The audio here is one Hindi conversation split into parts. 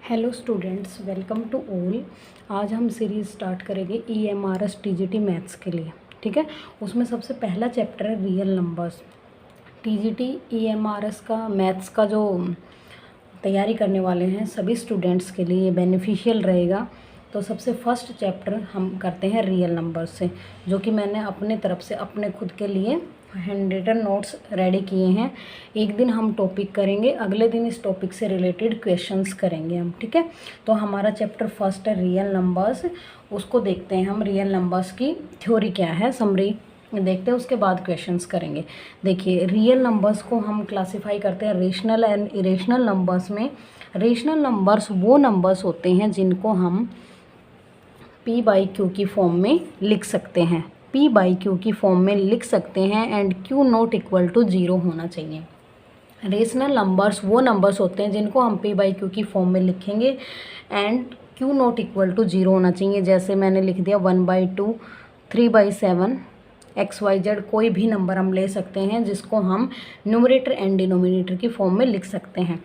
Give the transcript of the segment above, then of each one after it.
Hello students, welcome to all. आज हम सीरीज़ स्टार्ट करेंगे EMRS TGT मैथ्स के लिए। ठीक है, उसमें सबसे पहला चैप्टर है रियल नंबर्स। TGT EMRS का मैथ्स का जो तैयारी करने वाले हैं सभी स्टूडेंट्स के लिए बेनिफिशियल रहेगा। तो सबसे फर्स्ट चैप्टर हम करते हैं रियल नंबर्स से, जो कि मैंने अपने तरफ से अपने खुद के लिए हैंड रिटन नोट्स रेडी किए हैं। एक दिन हम टॉपिक करेंगे, अगले दिन इस टॉपिक से रिलेटेड क्वेश्चंस करेंगे हम। ठीक है, तो हमारा चैप्टर फर्स्ट है रियल नंबर्स। उसको देखते हैं हम, रियल नंबर्स की थ्योरी क्या है, समरी देखते हैं, उसके बाद क्वेश्चंस करेंगे। देखिए, रियल नंबर्स को हम क्लासिफाई करते हैं रेशनल एंड इरेशनल नंबर्स में। रेशनल नंबर्स वो नंबर्स होते हैं जिनको हम P/Q की फॉर्म में लिख सकते हैं, P/Q की फॉर्म में लिख सकते हैं and Q not equal to 0 होना चाहिए। रेशनल नंबर्स वो नंबर्स होते हैं जिनको हम P/Q की फॉर्म में लिखेंगे and Q not equal to 0 होना चाहिए। जैसे मैंने लिख दिया 1/2, 3/7, XYZ, कोई भी नंबर हम ले सकते हैं जिसको हम न्यूमरेटर एंड डिनोमिनेटर की फॉर्म में लिख सकते हैं।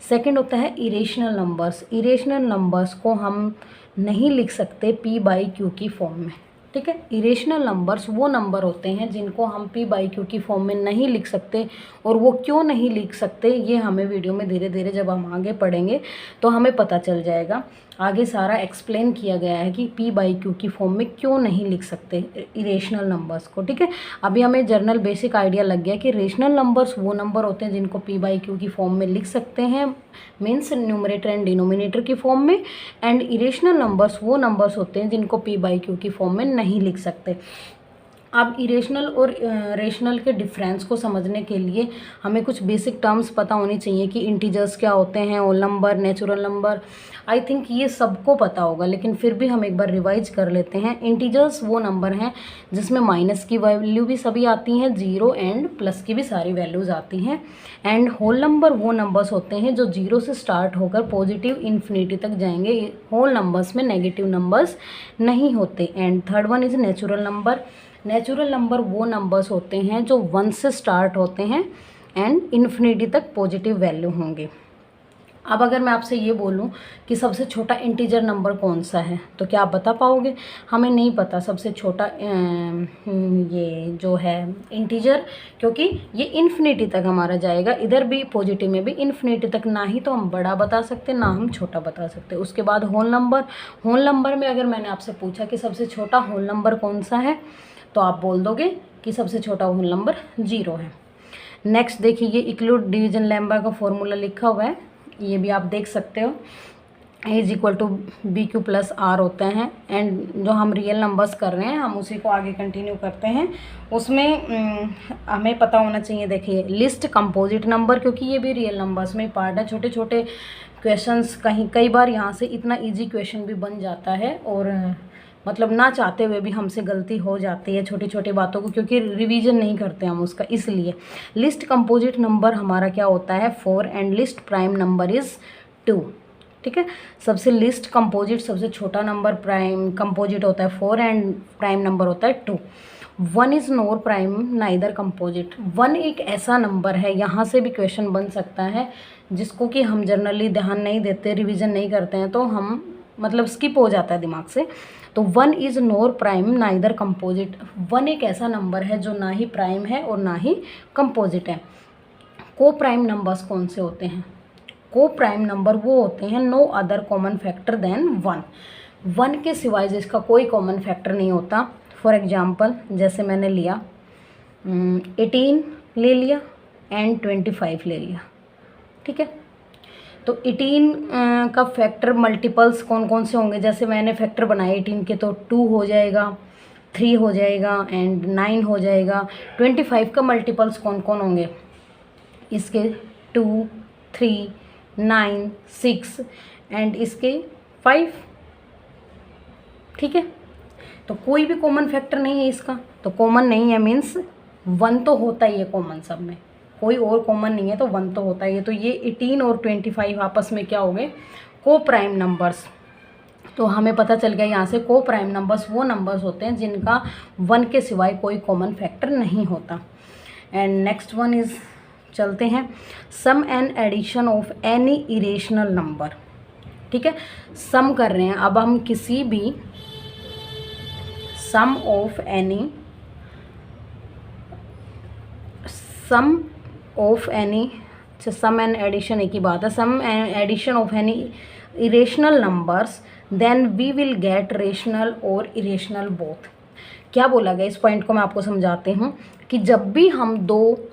सेकंड होता है इरेशनल नंबर्स। इरेशनल नंबर्स को हम नहीं लिख सकते P/Q की फॉर्म में। ठीक है, इरेशनल नंबर्स वो नंबर होते हैं जिनको हम P/Q की फॉर्म में नहीं लिख सकते, और वो क्यों नहीं लिख सकते ये हमें वीडियो में धीरे धीरे जब हम आगे पढ़ेंगे तो हमें पता चल जाएगा। आगे सारा एक्सप्लेन किया गया है कि P/Q की फॉर्म में क्यों नहीं लिख सकते इरेशनल नंबर्स को। ठीक है, अभी हमें जर्नल बेसिक आइडिया लग गया कि रेशनल नंबर्स वो नंबर होते हैं जिनको P/Q की फॉर्म में लिख सकते हैं, मीन्स न्यूमरेटर एंड डिनोमिनेटर की फॉर्म में, एंड इरेशनल नंबर्स वो नंबर्स होते हैं जिनको P/Q की फॉर्म में नहीं लिख सकते। अब इरेशनल और रेशनल के डिफरेंस को समझने के लिए हमें कुछ बेसिक टर्म्स पता होनी चाहिए कि इंटीजर्स क्या होते हैं, whole number, natural number. I think ये सबको पता होगा, लेकिन फिर भी हम एक बार रिवाइज कर लेते हैं। इंटीजर्स वो नंबर हैं जिसमें माइनस की वैल्यू भी सभी आती हैं, जीरो एंड प्लस की भी सारी वैल्यूज़ आती हैं। एंड होल नंबर वो नंबर्स होते हैं जो जीरो से स्टार्ट होकर पॉजिटिव इन्फिनिटी तक जाएंगे। होल नंबर्स में नेगेटिव नंबर्स नहीं होते। And third one is natural number. Natural number वो नंबर्स होते हैं जो 1 से स्टार्ट होते हैं एंड इन्फिनिटी तक पॉजिटिव वैल्यू होंगे। अब अगर मैं आपसे ये बोलूं कि सबसे छोटा इंटीजर नंबर कौन सा है, तो क्या आप बता पाओगे? हमें नहीं पता सबसे छोटा ये जो है इंटीजर, क्योंकि ये इन्फिनिटी तक हमारा जाएगा, इधर भी पॉजिटिव में भी इन्फिनिटी तक। ना ही तो हम बड़ा बता सकते, ना हम छोटा बता सकते। उसके बाद होल नंबर। होल नंबर में अगर मैंने आपसे पूछा कि सबसे छोटा होल नंबर कौन सा है, तो आप बोल दोगे कि सबसे छोटा होल नंबर 0 है। नेक्स्ट देखिए, ये इक्लूड डिवीजन लैम्बा का फॉर्मूला लिखा हुआ है, ये भी आप देख सकते हो। A=BQ + R होते हैं। एंड जो हम रियल नंबर्स कर रहे हैं हम उसी को आगे कंटिन्यू करते हैं। उसमें हमें पता होना चाहिए, देखिए, लिस्ट कंपोजिट नंबर, क्योंकि ये भी रियल नंबर्स में पार्ट है। छोटे छोटे क्वेश्चंस कई बार यहाँ से इतना ईजी क्वेश्चन भी बन जाता है, और मतलब ना चाहते हुए भी हमसे गलती हो जाती है छोटी छोटी बातों को, क्योंकि रिवीजन नहीं करते हम उसका। इसलिए लिस्ट कंपोजिट नंबर हमारा क्या होता है, 4, and list prime number is 2। ठीक है, सबसे लिस्ट कंपोजिट सबसे छोटा नंबर प्राइम कंपोजिट होता है 4 एंड प्राइम नंबर होता है 2। 1 is NOR prime neither composite. 1 एक ऐसा नंबर है, यहाँ से भी क्वेश्चन बन सकता है जिसको कि हम जनरली ध्यान नहीं देते, रिविज़न नहीं करते हैं, तो हम मतलब स्किप हो जाता है दिमाग से। तो 1 is NOR prime neither composite. 1 एक ऐसा नंबर है जो ना ही प्राइम है और ना ही कंपोजिट है। को प्राइम नंबर्स कौन से होते हैं? को प्राइम नंबर वो होते हैं no other common factor than 1। 1 के सिवाय जिसका कोई कॉमन फैक्टर नहीं होता। फॉर एग्जाम्पल, जैसे मैंने लिया 18 ले लिया एंड 25 ले लिया। ठीक है, तो 18 का फैक्टर मल्टीपल्स कौन कौन से होंगे? जैसे मैंने फैक्टर बनाए 18 के, तो 2 हो जाएगा, 3 हो जाएगा एंड 9 हो जाएगा। 25 का मल्टीपल्स कौन कौन होंगे इसके? 2, 3, 9, 6 एंड इसके 5। ठीक है, तो कोई भी कॉमन फैक्टर नहीं है इसका, तो कॉमन नहीं है मीन्स 1 तो होता ही है कॉमन सब में, कोई और कॉमन नहीं है तो 1 तो होता ही है। तो ये 18 और 25 आपस में क्या हो गए? को प्राइम नंबर्स। तो हमें पता चल गया यहाँ से को प्राइम नंबर्स वो नंबर्स होते हैं जिनका 1 के सिवाय कोई कॉमन फैक्टर नहीं होता। एंड नेक्स्ट वन इज़, चलते हैं, sum and addition of any irrational number. ठीक है, सम कर रहे हैं। अब हम किसी भी सम ऑफ एनी अच्छा, सम एंड एडिशन एक ही बात है, sum and addition of any irrational numbers then we will get rational और इरेशनल बोथ। क्या बोला गया, इस पॉइंट को मैं आपको समझाती हूँ कि जब भी हम दो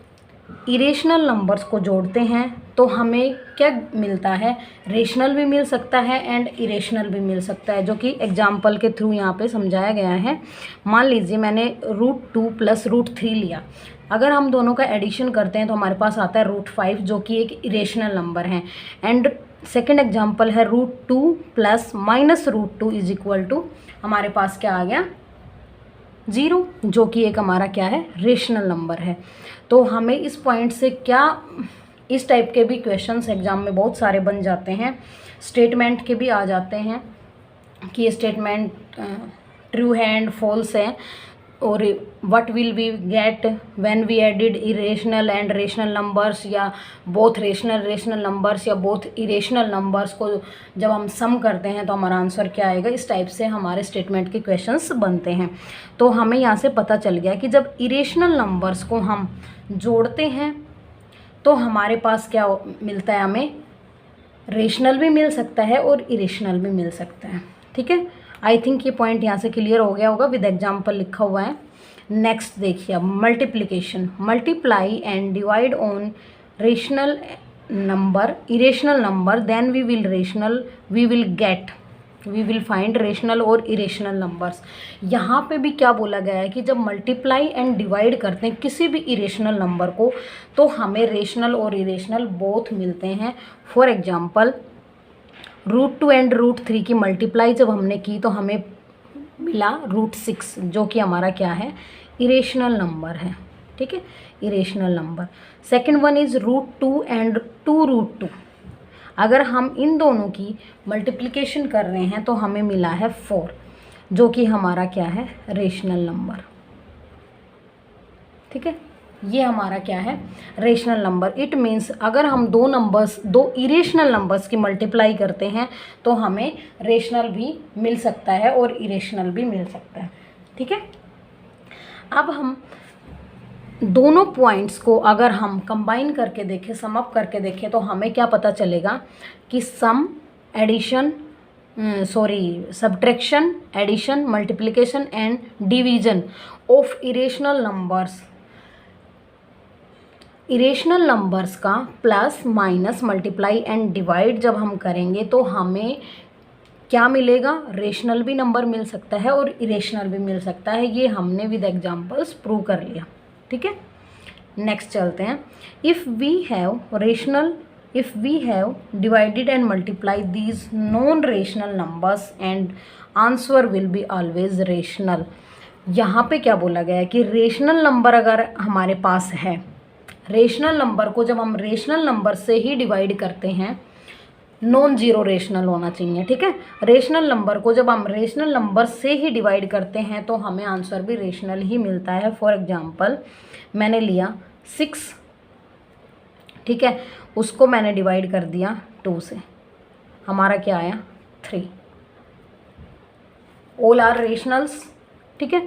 इरेशनल नंबर्स को जोड़ते हैं तो हमें क्या मिलता है, रेशनल भी मिल सकता है एंड इरेशनल भी मिल सकता है, जो कि एग्जाम्पल के थ्रू यहाँ पे समझाया गया है। मान लीजिए मैंने √2 + √3 लिया, अगर हम दोनों का एडिशन करते हैं तो हमारे पास आता है √5 जो कि एक इरेशनल नंबर है। एंड सेकेंड एग्जाम्पल है √2 + -√2 = हमारे पास क्या आ गया, 0, जो कि एक हमारा क्या है, रेशनल नंबर है। तो हमें इस पॉइंट से क्या, इस टाइप के भी क्वेश्चंस एग्जाम में बहुत सारे बन जाते हैं, स्टेटमेंट के भी आ जाते हैं कि ये स्टेटमेंट ट्रू है एंड फॉल्स है, और what will we get when we added irrational and rational numbers, या बोथ रेशनल नंबर्स या बोथ इरेशनल नंबर्स को जब हम सम करते हैं तो हमारा आंसर क्या आएगा। इस टाइप से हमारे स्टेटमेंट के क्वेश्चंस बनते हैं। तो हमें यहाँ से पता चल गया कि जब इरेशनल नंबर्स को हम जोड़ते हैं तो हमारे पास क्या मिलता है, हमें रेशनल भी मिल सकता है और इरेशनल भी मिल सकता है। ठीक है, आई थिंक ये पॉइंट यहाँ से क्लियर हो गया होगा, विद एग्जाम्पल लिखा हुआ है। नेक्स्ट देखिए, अब multiplication, multiply and divide on rational number irrational number then we will find rational और इरेशनल नंबर्स। यहाँ पे भी क्या बोला गया है कि जब मल्टीप्लाई एंड डिवाइड करते हैं किसी भी इरेशनल नंबर को तो हमें रेशनल और इरेशनल बोथ मिलते हैं। फॉर एग्जांपल √2 एंड √3 की मल्टीप्लाई जब हमने की तो हमें मिला √6, जो कि हमारा क्या है, इरेशनल नंबर है। ठीक है, irrational number. Second one is √2 and 2√2। अगर हम इन दोनों की मल्टीप्लिकेशन कर रहे हैं तो हमें मिला है 4, जो कि हमारा क्या है, रेशनल नंबर। ठीक है, ये हमारा क्या है, रेशनल नंबर। इट मीन्स अगर हम दो इरेशनल नंबर्स की मल्टीप्लाई करते हैं तो हमें रेशनल भी मिल सकता है और इरेशनल भी मिल सकता है। ठीक है, अब हम दोनों पॉइंट्स को अगर हम कंबाइन करके देखें, सम अप करके देखें, तो हमें क्या पता चलेगा कि subtraction, addition, multiplication and division of irrational numbers का plus minus multiply and divide जब हम करेंगे तो हमें क्या मिलेगा, रेशनल भी नंबर मिल सकता है और इरेशनल भी मिल सकता है। ये हमने विद एग्जांपल्स प्रूव कर लिया। ठीक है, नेक्स्ट चलते हैं। If we have divided and multiply these non rational numbers and answer will be always rational. यहाँ पे क्या बोला गया है कि रेशनल नंबर अगर हमारे पास है, रेशनल नंबर को जब हम रेशनल नंबर से ही डिवाइड करते हैं, नॉन जीरो रेशनल होना चाहिए। ठीक है, रेशनल नंबर को जब हम रेशनल नंबर से ही डिवाइड करते हैं तो हमें आंसर भी रेशनल ही मिलता है। फॉर एग्जांपल मैंने लिया 6, ठीक है, उसको मैंने डिवाइड कर दिया 2 से, हमारा क्या आया, 3। All are rationals. ठीक है,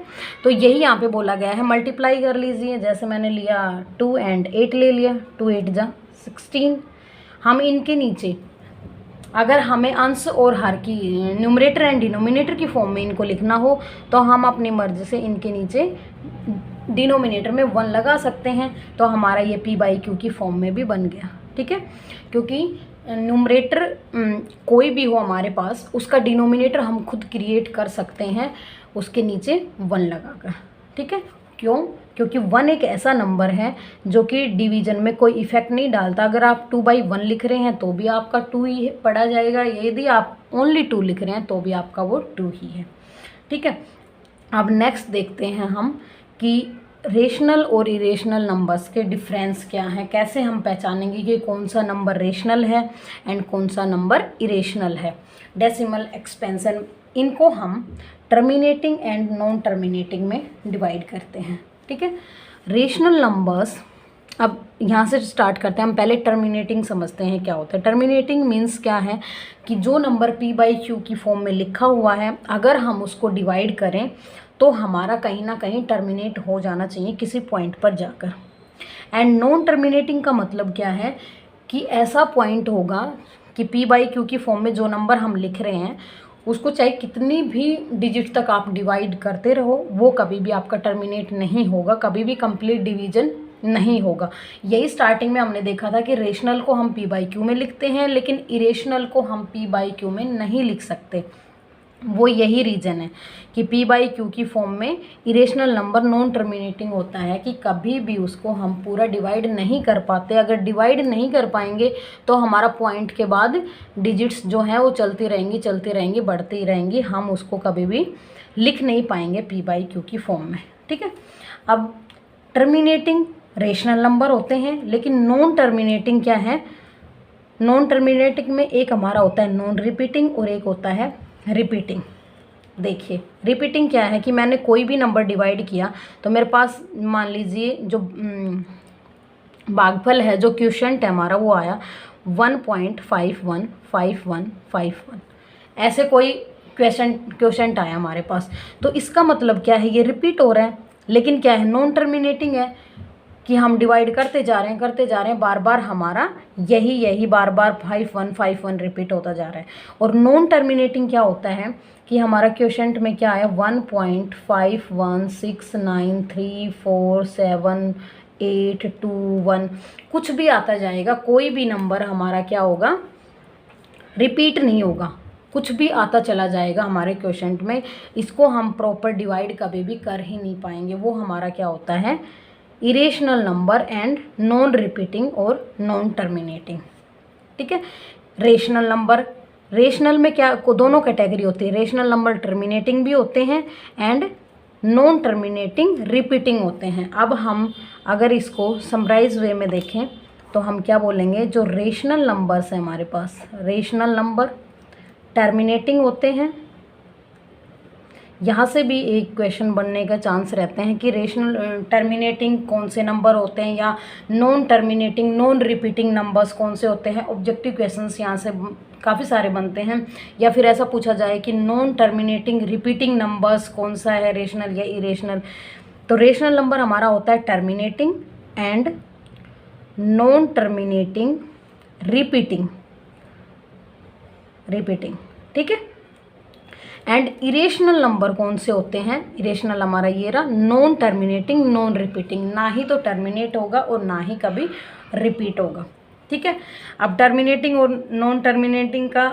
तो यही यहाँ पे बोला गया है। मल्टीप्लाई कर लीजिए, जैसे मैंने लिया 2 एंड 8 ले लिया, 2 8 जा 16। हम इनके नीचे अगर हमें अंश और हर की न्यूमरेटर एंड डिनोमिनेटर की फॉर्म में इनको लिखना हो तो हम अपनी मर्जी से इनके नीचे डिनोमिनेटर में 1 लगा सकते हैं, तो हमारा ये p/q की फॉर्म में भी बन गया। ठीक है, क्योंकि न्यूमरेटर कोई भी हो हमारे पास, उसका डिनोमिनेटर हम खुद क्रिएट कर सकते हैं उसके नीचे 1 लगाकर। ठीक है, क्यों, क्योंकि 1 एक ऐसा नंबर है जो कि डिवीज़न में कोई इफेक्ट नहीं डालता। अगर आप 2/1 लिख रहे हैं तो भी आपका 2 ही पढ़ा जाएगा, यदि आप ओनली 2 लिख रहे हैं तो भी आपका वो 2 ही है। ठीक है, अब नेक्स्ट देखते हैं हम कि रेशनल और इरेशनल नंबर्स के डिफरेंस क्या हैं, कैसे हम पहचानेंगे कि कौन सा नंबर रेशनल है एंड कौन सा नंबर इरेशनल है। डेसिमल एक्सपेंशन, इनको हम टर्मिनेटिंग एंड नॉन टर्मिनेटिंग में डिवाइड करते हैं। ठीक है, रेशनल नंबर्स अब यहाँ से स्टार्ट करते हैं। हम पहले टर्मिनेटिंग समझते हैं क्या होता है। टर्मिनेटिंग मीन्स क्या है कि जो नंबर p/q की फॉर्म में लिखा हुआ है, अगर हम उसको डिवाइड करें तो हमारा कहीं ना कहीं टर्मिनेट हो जाना चाहिए किसी पॉइंट पर जाकर। एंड नॉन टर्मिनेटिंग का मतलब क्या है कि ऐसा पॉइंट होगा कि p/q की फॉर्म में जो नंबर हम लिख रहे हैं उसको चाहे कितनी भी डिजिट तक आप डिवाइड करते रहो, वो कभी भी आपका टर्मिनेट नहीं होगा, कभी भी कंप्लीट डिवीजन नहीं होगा। यही स्टार्टिंग में हमने देखा था कि रेशनल को हम p/q में लिखते हैं, लेकिन इरेशनल को हम p/q में नहीं लिख सकते। वो यही रीज़न है कि p/q की फॉर्म में इरेशनल नंबर नॉन टर्मिनेटिंग होता है कि कभी भी उसको हम पूरा डिवाइड नहीं कर पाते। अगर डिवाइड नहीं कर पाएंगे तो हमारा पॉइंट के बाद डिजिट्स जो हैं वो चलती रहेंगी बढ़ती रहेंगी, हम उसको कभी भी लिख नहीं पाएंगे p/q की फॉर्म में। ठीक है। अब टर्मिनेटिंग रेशनल नंबर होते हैं, लेकिन नॉन टर्मिनेटिंग क्या है? नॉन टर्मिनेटिंग में एक हमारा होता है नॉन रिपीटिंग और एक होता है रिपीटिंग। देखिए रिपीटिंग क्या है कि मैंने कोई भी नंबर डिवाइड किया तो मेरे पास मान लीजिए जो भागफल है, जो क्वोशिएंट है हमारा, वो आया 1.515151, ऐसे कोई क्वोशिएंट आया हमारे पास। तो इसका मतलब क्या है? ये रिपीट हो रहा है, लेकिन क्या है? नॉन टर्मिनेटिंग है कि हम डिवाइड करते जा रहे हैं, बार बार हमारा यही बार 5151 रिपीट होता जा रहा है। और नॉन टर्मिनेटिंग क्या होता है कि हमारा क्वोशिएंट में क्या है? 1.5169347821, कुछ भी आता जाएगा, कोई भी नंबर हमारा क्या होगा? रिपीट नहीं होगा, कुछ भी आता चला जाएगा हमारे क्वोशिएंट में। इसको हम प्रॉपर डिवाइड कभी भी कर ही नहीं पाएंगे। वो हमारा क्या होता है? Irrational number and non repeating और नॉन टर्मिनेटिंग। ठीक है। रेशनल नंबर, रेशनल में क्या दोनों कैटेगरी होती है। रेशनल नंबर टर्मिनेटिंग भी होते हैं एंड नॉन टर्मिनेटिंग रिपीटिंग होते हैं। अब हम अगर इसको समराइज वे में देखें तो हम क्या बोलेंगे? जो रेशनल नंबर्स हैं हमारे पास, रेशनल नंबर टर्मिनेटिंग होते हैं। यहाँ से भी एक क्वेश्चन बनने का चांस रहते हैं कि रेशनल टर्मिनेटिंग कौन से नंबर होते हैं या non terminating non repeating numbers कौन से होते हैं। ऑब्जेक्टिव क्वेश्चंस यहाँ से काफ़ी सारे बनते हैं। या फिर ऐसा पूछा जाए कि नॉन टर्मिनेटिंग रिपीटिंग नंबर्स कौन सा है, रेशनल या इरेशनल। तो रेशनल नंबर हमारा होता है terminating and non terminating repeating. ठीक है। एंड इरेशनल नंबर कौन से होते हैं? इरेशनल हमारा ये रहा, नॉन टर्मिनेटिंग नॉन रिपीटिंग, ना ही तो टर्मिनेट होगा और ना ही कभी रिपीट होगा। ठीक है। अब टर्मिनेटिंग और नॉन टर्मिनेटिंग का